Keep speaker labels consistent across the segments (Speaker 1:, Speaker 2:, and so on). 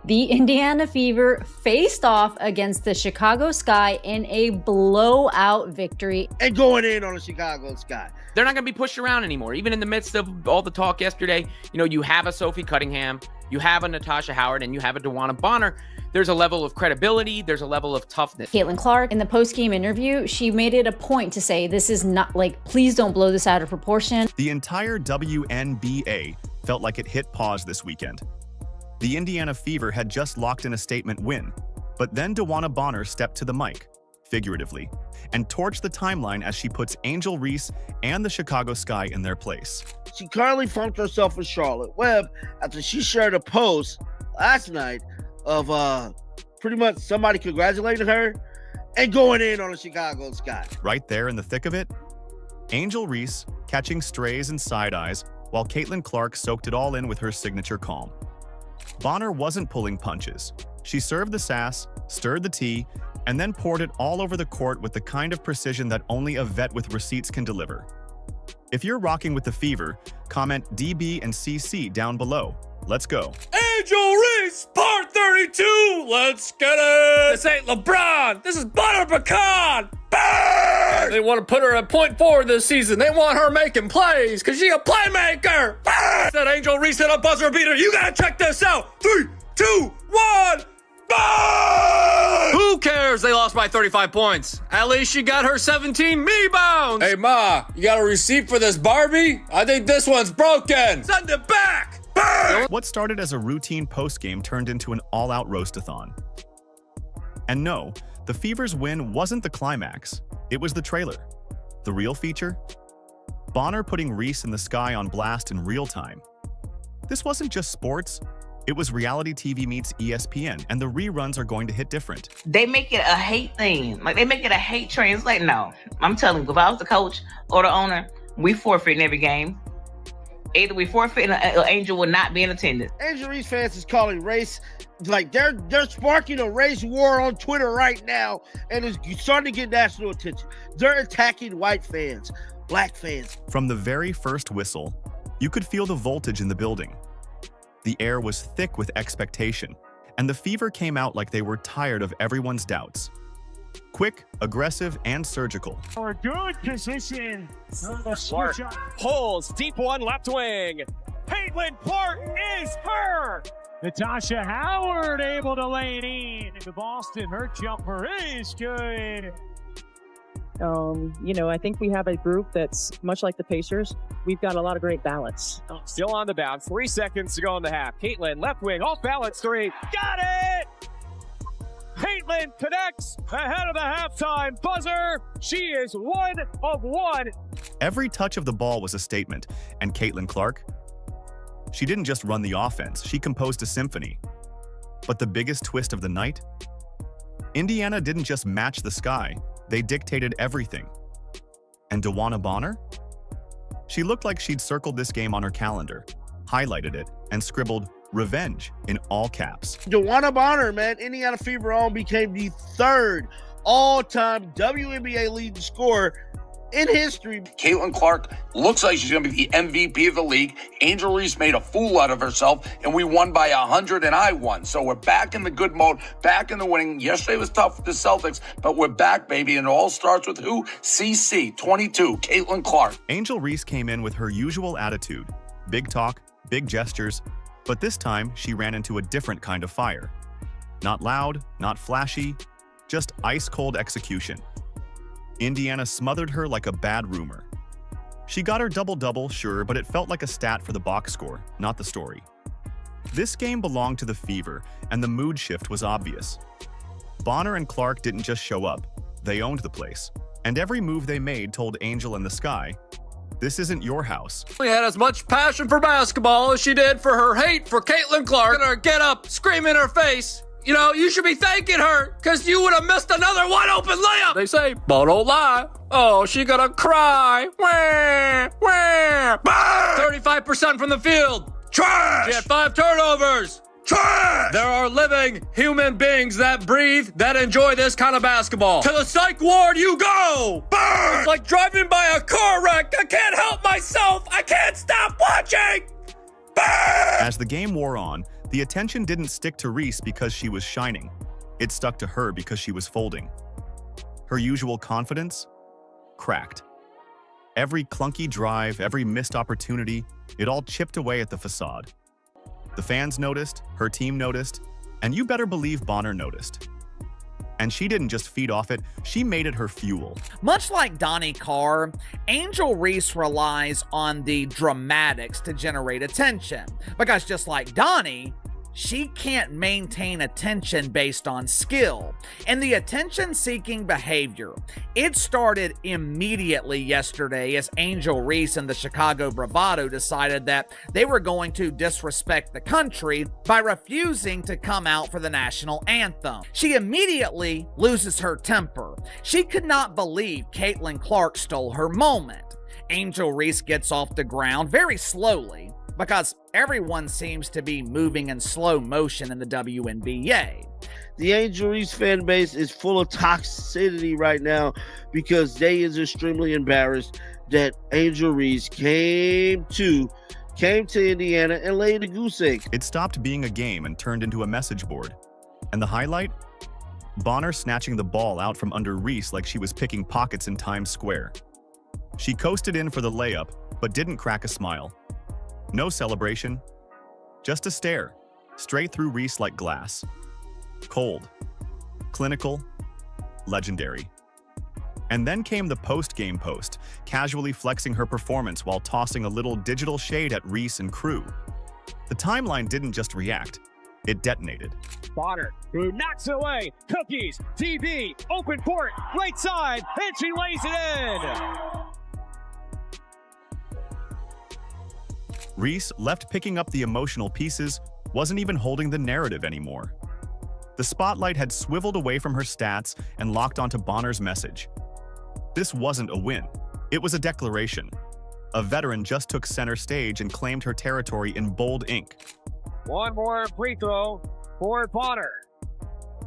Speaker 1: The Indiana Fever faced off against the Chicago Sky in a blowout victory.
Speaker 2: And going in on the Chicago Sky.
Speaker 3: They're not going to be pushed around anymore. Even in the midst of all the talk yesterday, you have a Sophie Cunningham, you have a Natasha Howard, and you have a DeWanna Bonner. There's a level of credibility. There's a level of toughness.
Speaker 1: Caitlin Clark, in the post-game interview, she made it a point to say, this is not please don't blow this out of proportion.
Speaker 4: The entire WNBA felt like it hit pause this weekend. The Indiana Fever had just locked in a statement win, but then DeWanna Bonner stepped to the mic, figuratively, and torched the timeline as she puts Angel Reese and the Chicago Sky in their place.
Speaker 2: She currently funked herself with Charlotte Webb after she shared a post last night of pretty much somebody congratulating her and going in on the Chicago Sky.
Speaker 4: Right there in the thick of it, Angel Reese catching strays and side-eyes while Caitlin Clark soaked it all in with her signature calm. Bonner wasn't pulling punches. She served the sass, stirred the tea, and then poured it all over the court with the kind of precision that only a vet with receipts can deliver. If you're rocking with the Fever, comment DB and CC down below. Let's go.
Speaker 5: Angel Reese, part 32. Let's get it. This ain't LeBron. This is Butter Pecan. Burn! They want to put her at point forward this season. They want her making plays because she a playmaker. Burn! That Angel Reese hit a buzzer beater. You got to check this out. 3, 2, 1. Burn! Who cares? They lost by 35 points. At least she got her 17 rebounds. Hey, Ma, you got a receipt for this Barbie? I think this one's broken. Send it back. Burn!
Speaker 4: What started as a routine postgame turned into an all-out roast-a-thon. And no, the Fever's win wasn't the climax. It was the trailer. The real feature? Bonner putting Reese in the Sky on blast in real time. This wasn't just sports. It was reality TV meets ESPN, and the reruns are going to hit different.
Speaker 6: They make it a hate thing. They make it a hate train. It's no. I'm telling you, if I was the coach or the owner, we forfeit in every game. Either we forfeit or Angel will not be in attendance.
Speaker 2: Angel Reese fans is calling race, they're sparking a race war on Twitter right now, and it's starting to get national attention. They're attacking white fans, black fans.
Speaker 4: From the very first whistle, you could feel the voltage in the building. The air was thick with expectation, and the Fever came out like they were tired of everyone's doubts. Quick, aggressive, and surgical.
Speaker 7: For good position.
Speaker 5: Clark pulls deep one left wing.
Speaker 7: Caitlin Clark is her. Natasha Howard able to lay it in. To Boston, her jumper is good.
Speaker 8: I think we have a group that's much like the Pacers. We've got a lot of great balance.
Speaker 5: Still on the bounce. 3 seconds to go in the half. Caitlin, left wing, off balance, 3. Got it!
Speaker 7: Caitlin connects ahead of the halftime buzzer. She is 1 of 1.
Speaker 4: Every touch of the ball was a statement, and Caitlin Clark? She didn't just run the offense, she composed a symphony. But the biggest twist of the night? Indiana didn't just match the Sky, they dictated everything. And DeWanna Bonner? She looked like she'd circled this game on her calendar, highlighted it, and scribbled "Revenge" in all caps.
Speaker 2: DeWanna Bonner, man, Indiana Fever on became the 3rd all-time WNBA leading scorer in history.
Speaker 9: Caitlin Clark looks like she's going to be the MVP of the league. Angel Reese made a fool out of herself, and we won by 100, and I won. So we're back in the good mode, back in the winning. Yesterday was tough for the Celtics, but we're back, baby, and it all starts with who? CC, 22, Caitlin Clark.
Speaker 4: Angel Reese came in with her usual attitude. Big talk, big gestures, but this time she ran into a different kind of fire. Not loud, not flashy, just ice-cold execution. Indiana smothered her like a bad rumor. She got her double-double, sure, but it felt like a stat for the box score, not the story. This game belonged to the Fever, and the mood shift was obvious. Bonner and Clark didn't just show up, they owned the place. And every move they made told Angel and the Sky, this isn't your house.
Speaker 5: She had as much passion for basketball as she did for her hate for Caitlin Clark. Gonna get up, scream in her face. You should be thanking her, because you would have missed another wide-open layup. They say, but don't lie. Oh, she gonna cry. Wah, wah. 35% from the field. Trash. She had 5 turnovers. Trash. There are living human beings that breathe, that enjoy this kind of basketball. To the psych ward you go. Burn. It's like driving by a car wreck. I can't help myself. I can't stop watching. Burn.
Speaker 4: As the game wore on, The attention didn't stick to Reese because she was shining. It stuck to her because she was folding. Her usual confidence? Cracked. Every clunky drive, every missed opportunity, it all chipped away at the facade. The fans noticed, her team noticed, and you better believe Bonner noticed. And she didn't just feed off it, she made it her fuel.
Speaker 10: Much like Donnie Carr, Angel Reese relies on the dramatics to generate attention. Because just like Donnie, she can't maintain attention based on skill. And the attention-seeking behavior, it started immediately yesterday as Angel Reese and the Chicago Bravado decided that they were going to disrespect the country by refusing to come out for the national anthem. She immediately loses her temper. She could not believe Caitlin Clark stole her moment. Angel Reese gets off the ground very slowly, because everyone seems to be moving in slow motion in the WNBA.
Speaker 2: The Angel Reese fan base is full of toxicity right now because they is extremely embarrassed that Angel Reese came to Indiana and laid a goose egg.
Speaker 4: It stopped being a game and turned into a message board. And the highlight? Bonner snatching the ball out from under Reese like she was picking pockets in Times Square. She coasted in for the layup, but didn't crack a smile. No celebration, just a stare, straight through Reese like glass. Cold, clinical, legendary. And then came the post-game post, casually flexing her performance while tossing a little digital shade at Reese and crew. The timeline didn't just react, it detonated.
Speaker 7: Bonner, who knocks it away. Cookies, TB, open court, right side, and she lays it in.
Speaker 4: Reese, left picking up the emotional pieces, wasn't even holding the narrative anymore. The spotlight had swiveled away from her stats and locked onto Bonner's message. This wasn't a win. It was a declaration. A veteran just took center stage and claimed her territory in bold ink.
Speaker 7: One more free throw for Bonner.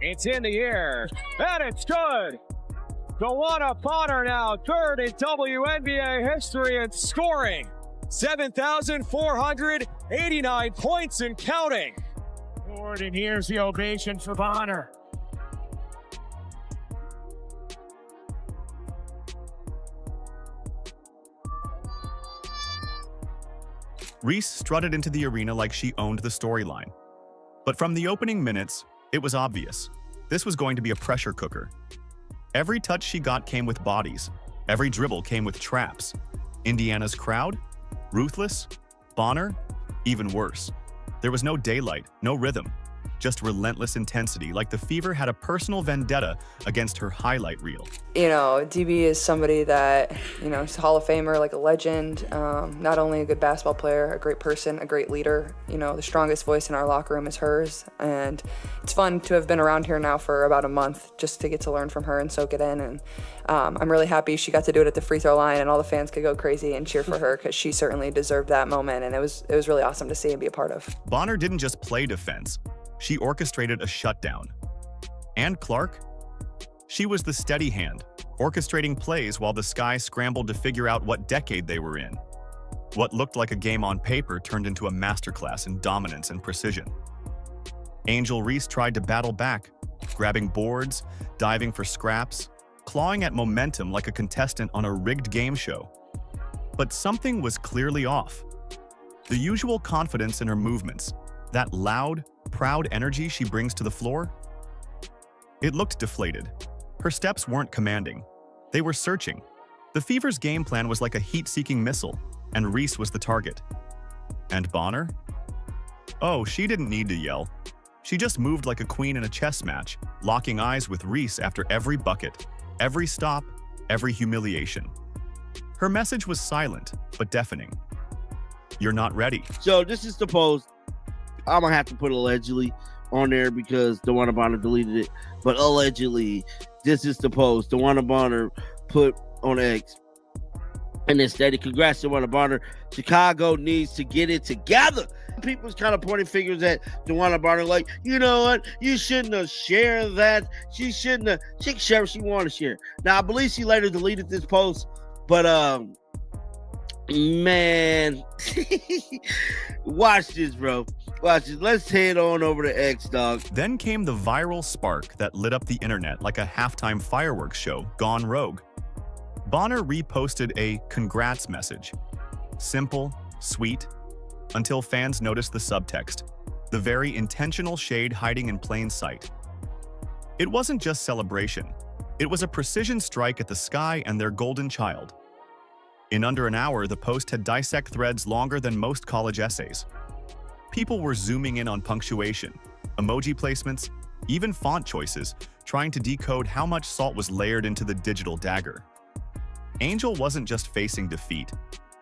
Speaker 7: It's in the air, and it's good. DeWanna Bonner now third in WNBA history in scoring. 7,489 points and counting. And here's the ovation for Bonner.
Speaker 4: Reese strutted into the arena like she owned the storyline. But from the opening minutes, it was obvious. This was going to be a pressure cooker. Every touch she got came with bodies. Every dribble came with traps. Indiana's crowd? Ruthless? Bonner? Even worse. There was no daylight, no rhythm, just relentless intensity, like the Fever had a personal vendetta against her highlight reel.
Speaker 11: You know, DB is somebody that, you know, he's a Hall of Famer, like a legend, not only a good basketball player, a great person, a great leader. You know, the strongest voice in our locker room is hers, and it's fun to have been around here now for about a month just to get to learn from her and soak it in, and I'm really happy she got to do it at the free throw line and all the fans could go crazy and cheer for her because she certainly deserved that moment, and it was really awesome to see and be a part of.
Speaker 4: Bonner didn't just play defense. She orchestrated a shutdown. And Clark? She was the steady hand, orchestrating plays while the Sky scrambled to figure out what decade they were in. What looked like a game on paper turned into a masterclass in dominance and precision. Angel Reese tried to battle back, grabbing boards, diving for scraps, clawing at momentum like a contestant on a rigged game show. But something was clearly off. The usual confidence in her movements, that loud, proud energy she brings to the floor? It looked deflated. Her steps weren't commanding. They were searching. The Fever's game plan was like a heat-seeking missile, and Reese was the target. And Bonner? Oh, she didn't need to yell. She just moved like a queen in a chess match, locking eyes with Reese after every bucket, every stop, every humiliation. Her message was silent, but deafening. You're not ready.
Speaker 2: So this is the post. I'm going to have to put allegedly on there because DeWanna Bonner deleted it. But allegedly, this is the post DeWanna Bonner put on X. And it stated, congrats to DeWanna Bonner. Chicago needs to get it together. People's kind of pointing fingers at DeWanna Bonner like, you know what? You shouldn't have shared that. She shouldn't have. She can share what she wanted to share. Now, I believe she later deleted this post. But, man, watch this, bro. Watch it. Let's head on over to X, dog.
Speaker 4: Then came the viral spark that lit up the internet like a halftime fireworks show gone rogue. Bonner reposted a congrats message. Simple, sweet, until fans noticed the subtext, the very intentional shade hiding in plain sight. It wasn't just celebration. It was a precision strike at the sky and their golden child. In under an hour, the post had dissect threads longer than most college essays. People were zooming in on punctuation, emoji placements, even font choices, trying to decode how much salt was layered into the digital dagger. Angel wasn't just facing defeat.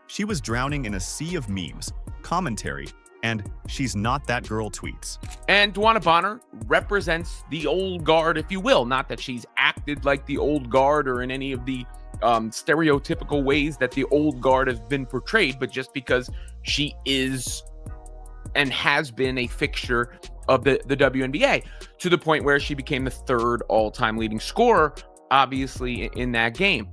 Speaker 4: She was drowning in a sea of memes, commentary, and "she's not that girl" tweets.
Speaker 3: And DeWanna Bonner represents the old guard, if you will. Not that she's acted like the old guard or in any of the stereotypical ways that the old guard has been portrayed, but just because she is and has been a fixture of the WNBA, to the point where she became the third all-time leading scorer, obviously, in that game.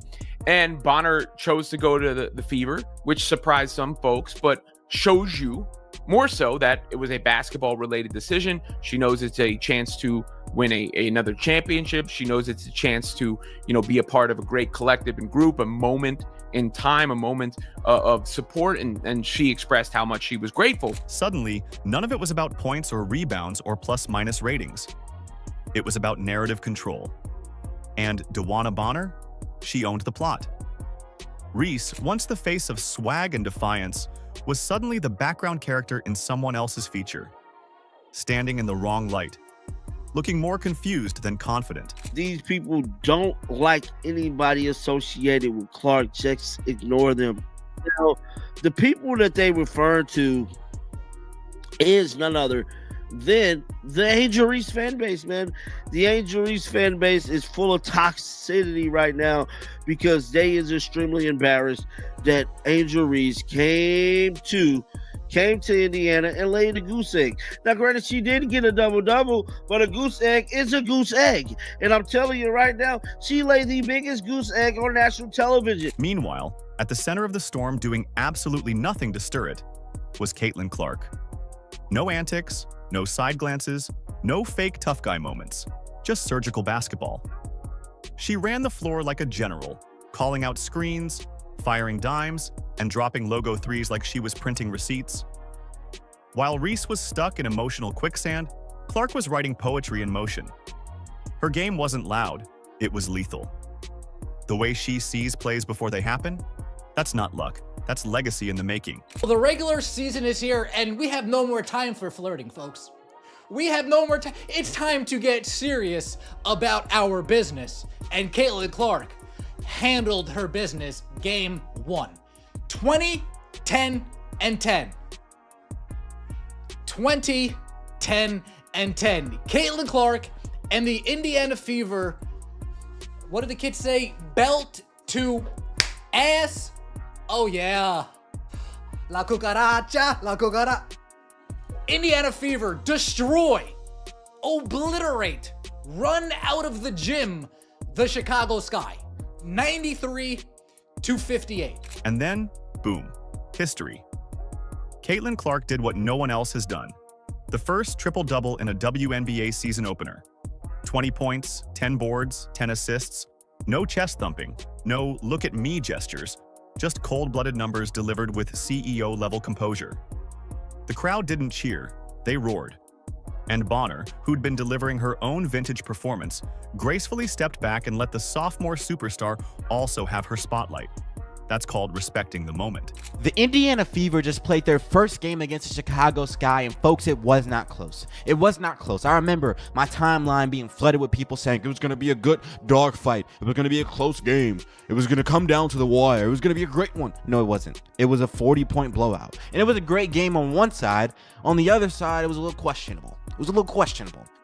Speaker 3: And Bonner chose to go to the Fever, which surprised some folks, but shows you more so that it was a basketball-related decision. She knows it's a chance to win another championship. She knows it's a chance to, be a part of a great collective and group, a moment in time, a moment of support, and she expressed how much she was grateful.
Speaker 4: Suddenly, none of it was about points or rebounds or plus-minus ratings. It was about narrative control. And DeWanna Bonner? She owned the plot. Reese, once the face of swag and defiance, was suddenly the background character in someone else's feature, standing in the wrong light, looking more confused than confident.
Speaker 2: These people don't like anybody associated with Clark. Just ignore them. Now, the people that they refer to is none other than the Angel Reese fan base, man. The Angel Reese fan base is full of toxicity right now because they is extremely embarrassed that Angel Reese came to Indiana and laid a goose egg. Now, granted, she did get a double-double, but a goose egg is a goose egg. And I'm telling you right now, she laid the biggest goose egg on national television.
Speaker 4: Meanwhile, at the center of the storm, doing absolutely nothing to stir it, was Caitlin Clark. No antics, no side glances, no fake tough guy moments, just surgical basketball. She ran the floor like a general, calling out screens, firing dimes, and dropping logo threes like she was printing receipts. While Reese was stuck in emotional quicksand, Clark was writing poetry in motion. Her game wasn't loud, it was lethal. The way she sees plays before they happen, that's not luck. That's legacy in the making.
Speaker 12: Well, the regular season is here, and we have no more time for flirting, folks. We have no more time. It's time to get serious about our business. And Caitlin Clark handled her business game 1. 20, 10, and 10. 20, 10, and 10. Caitlin Clark and the Indiana Fever, what did the kids say? Belt to ass. Oh yeah. La cucaracha, la cucaracha. Indiana Fever destroy, obliterate, run out of the gym the Chicago Sky. 93-58.
Speaker 4: And then, boom, history. Caitlin Clark did what no one else has done. The first triple-double in a WNBA season opener. 20 points, 10 boards, 10 assists. No chest thumping, no look at me gestures. Just cold-blooded numbers delivered with CEO-level composure. The crowd didn't cheer, they roared. And Bonner, who'd been delivering her own vintage performance, gracefully stepped back and let the sophomore superstar also have her spotlight. That's called respecting the moment.
Speaker 13: The Indiana Fever just played their first game against the Chicago Sky, and folks, it was not close. It was not close. I remember my timeline being flooded with people saying it was going to be a good dogfight. It was going to be a close game. It was going to come down to the wire. It was going to be a great one. No, it wasn't. It was a 40-point blowout. And it was a great game on one side. On the other side, it was a little questionable.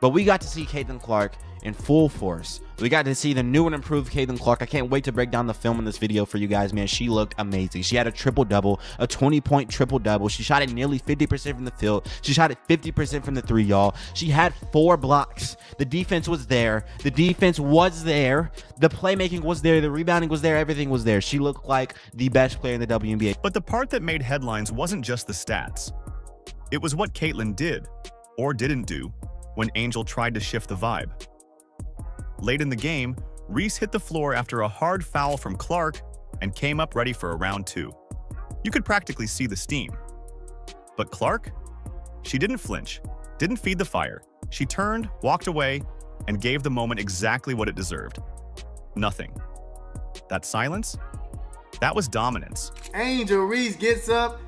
Speaker 13: But we got to see Caitlin Clark in full force. We got to see the new and improved Caitlin Clark. I can't wait to break down the film in this video for you guys, man. She looked amazing. She had a triple-double, a 20-point triple-double. She shot it nearly 50% from the field. She shot it 50% from the three, y'all. She had 4 blocks. The defense was there. The playmaking was there. The rebounding was there. Everything was there. She looked like the best player in the WNBA.
Speaker 4: But the part that made headlines wasn't just the stats. It was what Caitlyn did, or didn't do, when Angel tried to shift the vibe. Late in the game, Reese hit the floor after a hard foul from Clark and came up ready for a round 2. You could practically see the steam. But Clark? She didn't flinch, didn't feed the fire. She turned, walked away, and gave the moment exactly what it deserved. Nothing. That silence? That was dominance.
Speaker 14: Angel Reese gets up,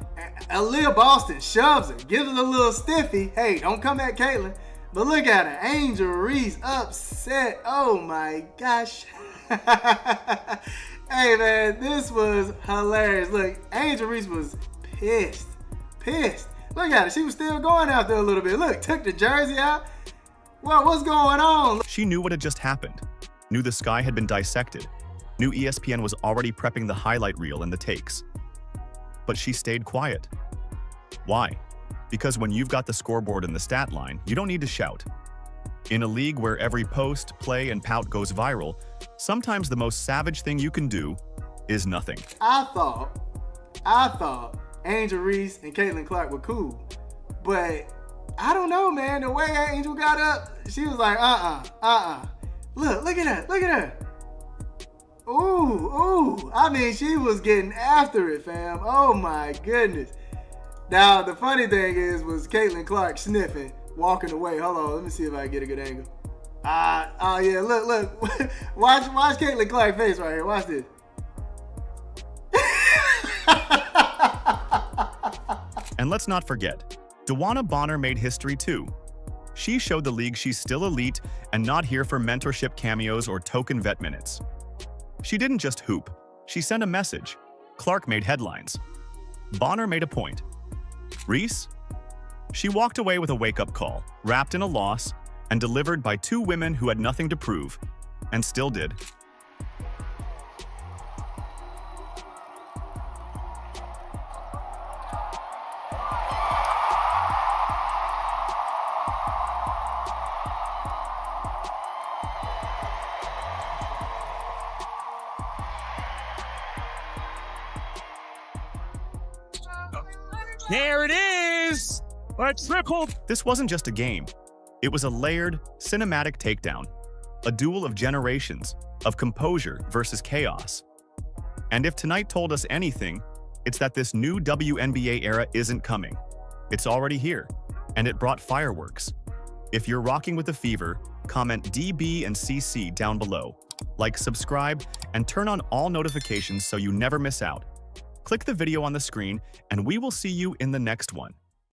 Speaker 14: Aaliyah Boston shoves her, gives her a little stiffy. Hey, don't come at Caitlyn. But look at her, Angel Reese upset. Oh my gosh. Hey man, this was hilarious. Look, Angel Reese was pissed. Look at her, she was still going out there a little bit. Look, took the jersey out. Well, what's going on?
Speaker 4: She knew what had just happened, knew the sky had been dissected, knew ESPN was already prepping the highlight reel and the takes. But she stayed quiet. Why? Because when you've got the scoreboard and the stat line, you don't need to shout. In a league where every post, play, and pout goes viral, sometimes the most savage thing you can do is nothing.
Speaker 14: I thought Angel Reese and Caitlyn Clark were cool. But I don't know, man. The way Angel got up, she was like, Look at her. Ooh. I mean, she was getting after it, fam. Oh my goodness. Now, the funny thing was Caitlyn Clark sniffing, walking away. Hold on, let me see if I can get a good angle. Yeah, look. watch Caitlyn Clark's face right here. Watch this.
Speaker 4: And let's not forget, DeWanna Bonner made history too. She showed the league she's still elite and not here for mentorship cameos or token vet minutes. She didn't just hoop, she sent a message. Clark made headlines. Bonner made a point. Reese? She walked away with a wake-up call, wrapped in a loss, and delivered by 2 women who had nothing to prove, and still did.
Speaker 7: There it is! A triple!
Speaker 4: This wasn't just a game. It was a layered, cinematic takedown. A duel of generations, of composure versus chaos. And if tonight told us anything, it's that this new WNBA era isn't coming. It's already here, and it brought fireworks. If you're rocking with the fever, comment DB and CC down below. Like, subscribe, and turn on all notifications so you never miss out. Click the video on the screen, and we will see you in the next one.